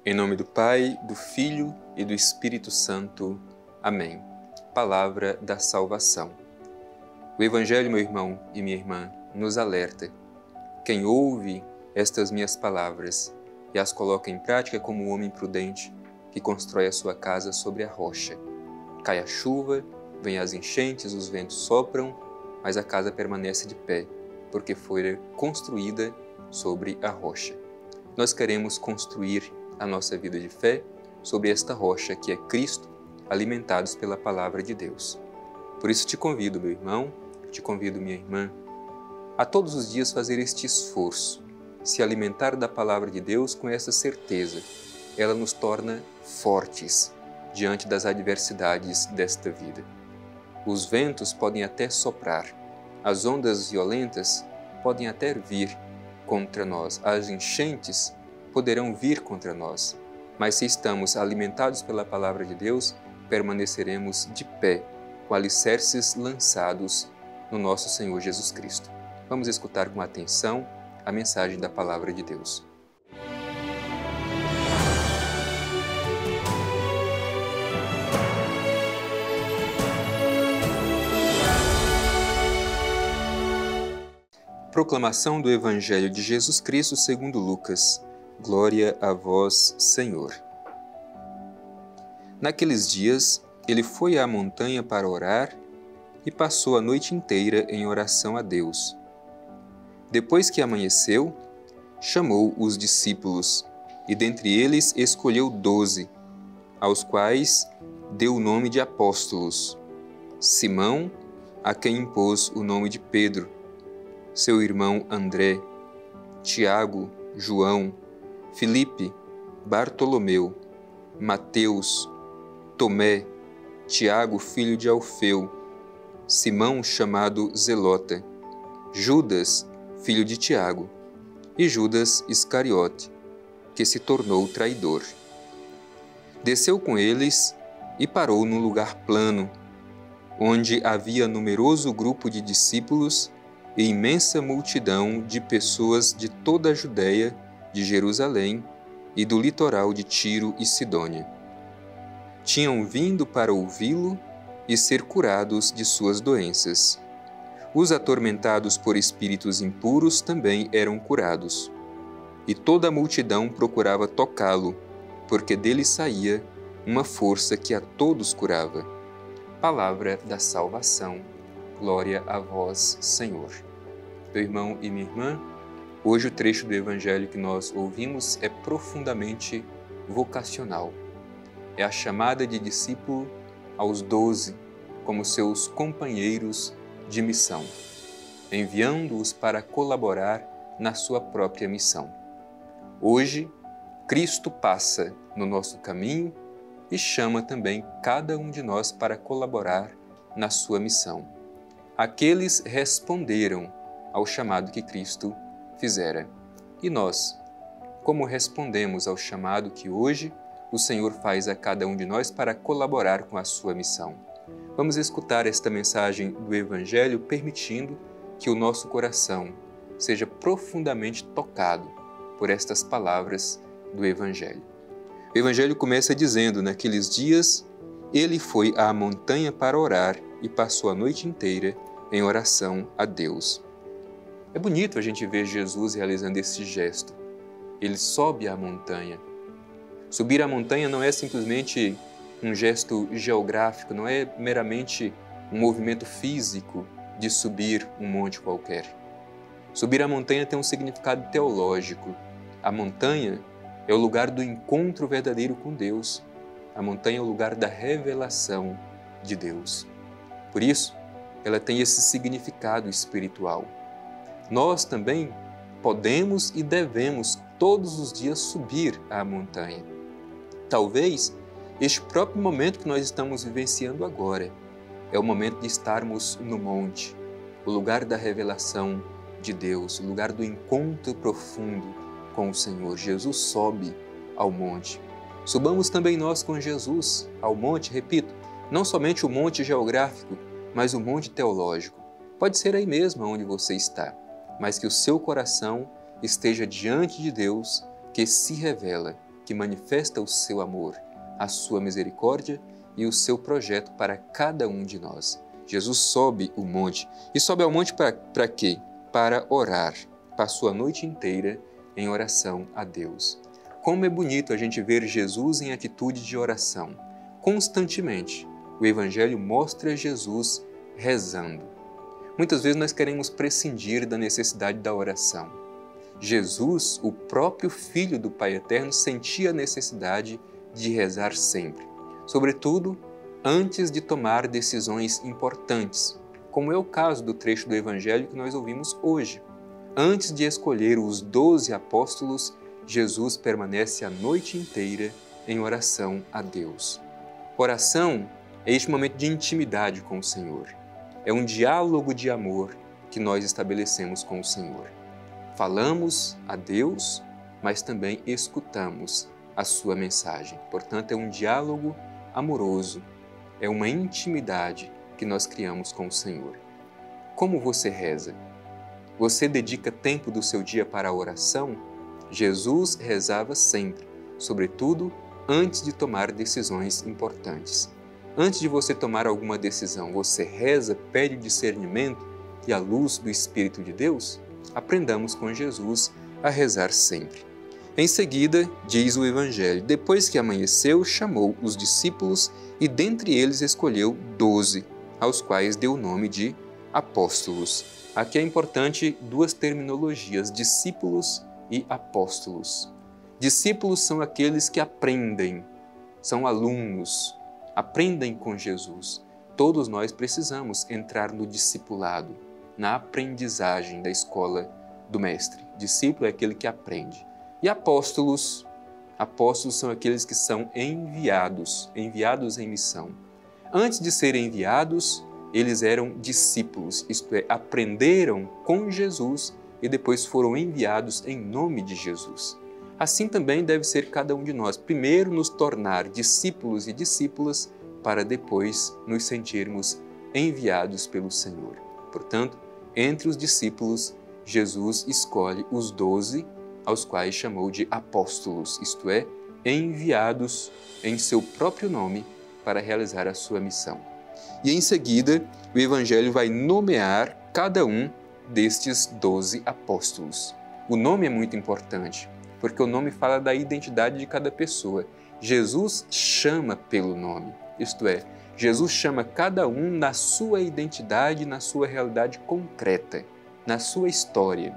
Em nome do Pai, do Filho e do Espírito Santo. Amém. Palavra da salvação. O Evangelho, meu irmão e minha irmã, nos alerta. Quem ouve estas minhas palavras e as coloca em prática como um homem prudente que constrói a sua casa sobre a rocha. Cai a chuva, vem as enchentes, os ventos sopram, mas a casa permanece de pé, porque foi construída sobre a rocha. Nós queremos construir a nossa vida de fé sobre esta rocha que é Cristo, alimentados pela palavra de Deus. Por isso te convido, meu irmão, te convido, minha irmã, a todos os dias fazer este esforço, se alimentar da palavra de Deus com essa certeza. Ela nos torna fortes diante das adversidades desta vida. Os ventos podem até soprar, as ondas violentas podem até vir contra nós, as enchentes poderão vir contra nós, mas se estamos alimentados pela palavra de Deus, permaneceremos de pé, com alicerces lançados no nosso Senhor Jesus Cristo. Vamos escutar com atenção a mensagem da palavra de Deus. Proclamação do Evangelho de Jesus Cristo segundo Lucas. Glória a vós, Senhor. Naqueles dias, ele foi à montanha para orar e passou a noite inteira em oração a Deus. Depois que amanheceu, chamou os discípulos e dentre eles escolheu 12, aos quais deu o nome de apóstolos: Simão, a quem impôs o nome de Pedro, seu irmão André, Tiago, João, Filipe, Bartolomeu, Mateus, Tomé, Tiago, filho de Alfeu, Simão, chamado Zelota, Judas, filho de Tiago, e Judas Iscariote, que se tornou traidor. Desceu com eles e parou num lugar plano, onde havia numeroso grupo de discípulos e imensa multidão de pessoas de toda a Judéia, de Jerusalém e do litoral de Tiro e Sidônia. Tinham vindo para ouvi-lo e ser curados de suas doenças. Os atormentados por espíritos impuros também eram curados. E toda a multidão procurava tocá-lo, porque dele saía uma força que a todos curava. Palavra da salvação. Glória a vós, Senhor. Meu irmão e minha irmã, hoje o trecho do Evangelho que nós ouvimos é profundamente vocacional. É a chamada de discípulo aos 12 como seus companheiros de missão, enviando-os para colaborar na sua própria missão. Hoje, Cristo passa no nosso caminho e chama também cada um de nós para colaborar na sua missão. Aqueles responderam ao chamado que Cristo fizera. E nós, como respondemos ao chamado que hoje o Senhor faz a cada um de nós para colaborar com a sua missão? Vamos escutar esta mensagem do Evangelho, permitindo que o nosso coração seja profundamente tocado por estas palavras do Evangelho. O Evangelho começa dizendo: naqueles dias, ele foi à montanha para orar e passou a noite inteira em oração a Deus. É bonito a gente ver Jesus realizando esse gesto. Ele sobe a montanha. Subir a montanha não é simplesmente um gesto geográfico, não é meramente um movimento físico de subir um monte qualquer. Subir a montanha tem um significado teológico. A montanha é o lugar do encontro verdadeiro com Deus. A montanha é o lugar da revelação de Deus. Por isso, ela tem esse significado espiritual. Nós também podemos e devemos todos os dias subir à montanha. Talvez este próprio momento que nós estamos vivenciando agora é o momento de estarmos no monte, o lugar da revelação de Deus, o lugar do encontro profundo com o Senhor. Jesus sobe ao monte. Subamos também nós com Jesus ao monte, repito, não somente o monte geográfico, mas o monte teológico. Pode ser aí mesmo onde você está, mas que o seu coração esteja diante de Deus, que se revela, que que manifesta o seu amor, a sua misericórdia e o seu projeto para cada um de nós. Jesus sobe o monte. E sobe ao monte para quê? Para orar. Passou a noite inteira em oração a Deus. Como é bonito a gente ver Jesus em atitude de oração. Constantemente, o Evangelho mostra Jesus rezando. Muitas vezes nós queremos prescindir da necessidade da oração. Jesus, o próprio Filho do Pai Eterno, sentia a necessidade de rezar sempre, sobretudo antes de tomar decisões importantes, como é o caso do trecho do Evangelho que nós ouvimos hoje. Antes de escolher os 12 apóstolos, Jesus permanece a noite inteira em oração a Deus. Oração é este momento de intimidade com o Senhor. É um diálogo de amor que nós estabelecemos com o Senhor. Falamos a Deus, mas também escutamos a sua mensagem. Portanto, é um diálogo amoroso, é uma intimidade que nós criamos com o Senhor. Como você reza? Você dedica tempo do seu dia para a oração? Jesus rezava sempre, sobretudo antes de tomar decisões importantes. Antes de você tomar alguma decisão, você reza, pede discernimento e a luz do Espírito de Deus? Aprendamos com Jesus a rezar sempre. Em seguida, diz o Evangelho, depois que amanheceu, chamou os discípulos e dentre eles escolheu 12, aos quais deu o nome de apóstolos. Aqui é importante duas terminologias, discípulos e apóstolos. Discípulos são aqueles que aprendem, são alunos, aprendem com Jesus. Todos nós precisamos entrar no discipulado, na aprendizagem da escola do Mestre. Discípulo é aquele que aprende. E apóstolos são aqueles que são enviados em missão. Antes de serem enviados, eles eram discípulos, isto é, aprenderam com Jesus e depois foram enviados em nome de Jesus. Assim também deve ser cada um de nós. Primeiro nos tornar discípulos e discípulas para depois nos sentirmos enviados pelo Senhor. Portanto, entre os discípulos, Jesus escolhe os 12, aos quais chamou de apóstolos, isto é, enviados em seu próprio nome para realizar a sua missão. E em seguida, o Evangelho vai nomear cada um destes 12 apóstolos. O nome é muito importante, porque o nome fala da identidade de cada pessoa. Jesus chama pelo nome, isto é, Jesus chama cada um na sua identidade, na sua realidade concreta, na sua história.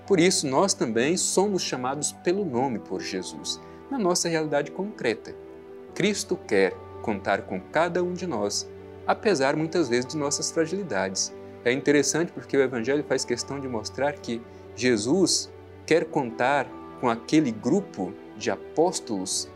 Por isso, nós também somos chamados pelo nome por Jesus, na nossa realidade concreta. Cristo quer contar com cada um de nós, apesar muitas vezes de nossas fragilidades. É interessante porque o Evangelho faz questão de mostrar que Jesus quer contar com aquele grupo de apóstolos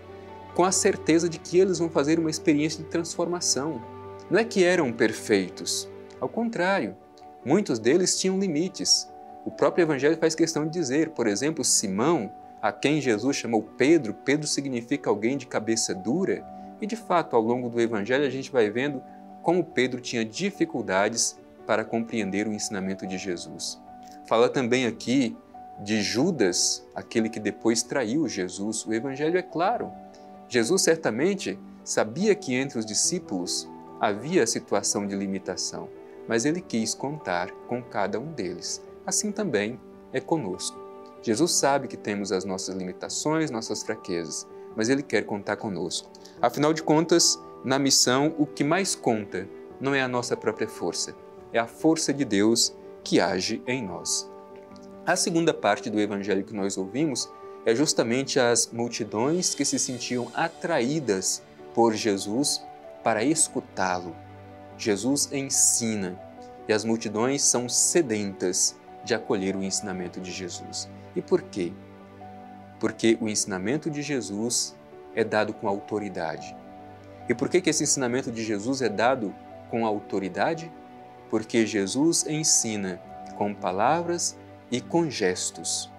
com a certeza de que eles vão fazer uma experiência de transformação. Não é que eram perfeitos, ao contrário, muitos deles tinham limites. O próprio Evangelho faz questão de dizer, por exemplo, Simão, a quem Jesus chamou Pedro, Pedro significa alguém de cabeça dura, e de fato, ao longo do Evangelho, a gente vai vendo como Pedro tinha dificuldades para compreender o ensinamento de Jesus. Fala também aqui de Judas, aquele que depois traiu Jesus. O Evangelho é claro. Jesus certamente sabia que entre os discípulos havia situação de limitação, mas ele quis contar com cada um deles. Assim também é conosco. Jesus sabe que temos as nossas limitações, nossas fraquezas, mas Ele quer contar conosco. Afinal de contas, na missão, o que mais conta não é a nossa própria força, é a força de Deus que age em nós. A segunda parte do Evangelho que nós ouvimos é justamente as multidões que se sentiam atraídas por Jesus para escutá-lo. Jesus ensina e as multidões são sedentas de acolher o ensinamento de Jesus. E por quê? Porque o ensinamento de Jesus é dado com autoridade. E por que esse ensinamento de Jesus é dado com autoridade? Porque Jesus ensina com palavras e com gestos.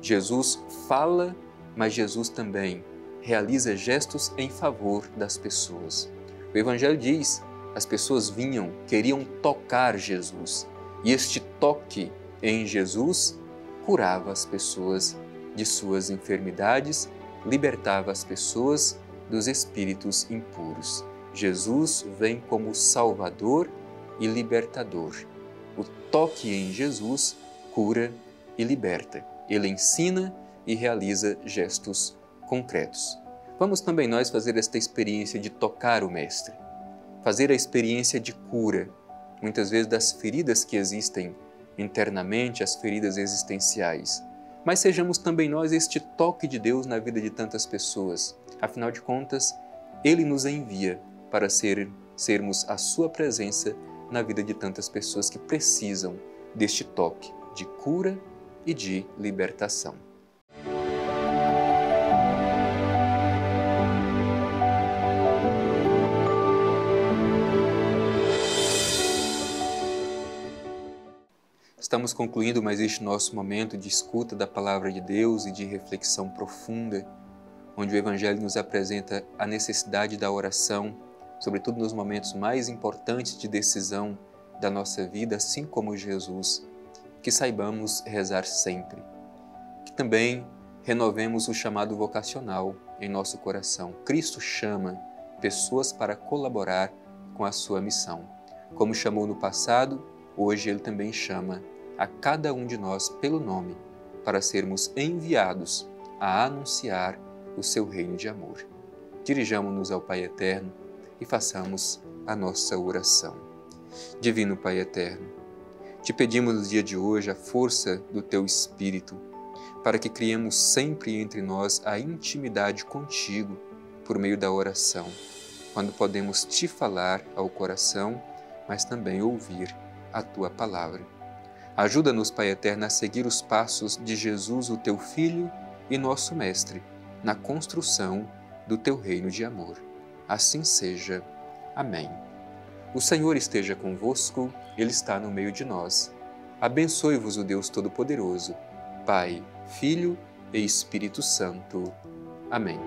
Jesus fala, mas Jesus também realiza gestos em favor das pessoas. O Evangelho diz, as pessoas vinham, queriam tocar Jesus, e este toque em Jesus curava as pessoas de suas enfermidades libertava as pessoas dos espíritos impuros. Jesus vem como Salvador e Libertador. O toque em Jesus cura e liberta. Ele ensina e realiza gestos concretos. Vamos também nós fazer esta experiência de tocar o Mestre, fazer a experiência de cura, muitas vezes das feridas que existem internamente, as feridas existenciais. Mas sejamos também nós este toque de Deus na vida de tantas pessoas. Afinal de contas, Ele nos envia para sermos a Sua presença na vida de tantas pessoas que precisam deste toque de cura e de libertação. Estamos concluindo mais este nosso momento de escuta da Palavra de Deus e de reflexão profunda, onde o Evangelho nos apresenta a necessidade da oração, sobretudo nos momentos mais importantes de decisão da nossa vida, assim como Jesus, que saibamos rezar sempre. Que também renovemos o chamado vocacional em nosso coração. Cristo chama pessoas para colaborar com a sua missão. Como chamou no passado, hoje Ele também chama a cada um de nós pelo nome, para sermos enviados a anunciar o seu reino de amor. Dirijamo-nos ao Pai Eterno e façamos a nossa oração. Divino Pai Eterno, te pedimos no dia de hoje a força do Teu Espírito, para que criemos sempre entre nós a intimidade contigo por meio da oração, quando podemos te falar ao coração, mas também ouvir a Tua Palavra. Ajuda-nos, Pai Eterno, a seguir os passos de Jesus, o Teu Filho e nosso Mestre, na construção do Teu reino de amor. Assim seja. Amém. O Senhor esteja convosco, Ele está no meio de nós. Abençoe-vos o Deus Todo-Poderoso, Pai, Filho e Espírito Santo. Amém.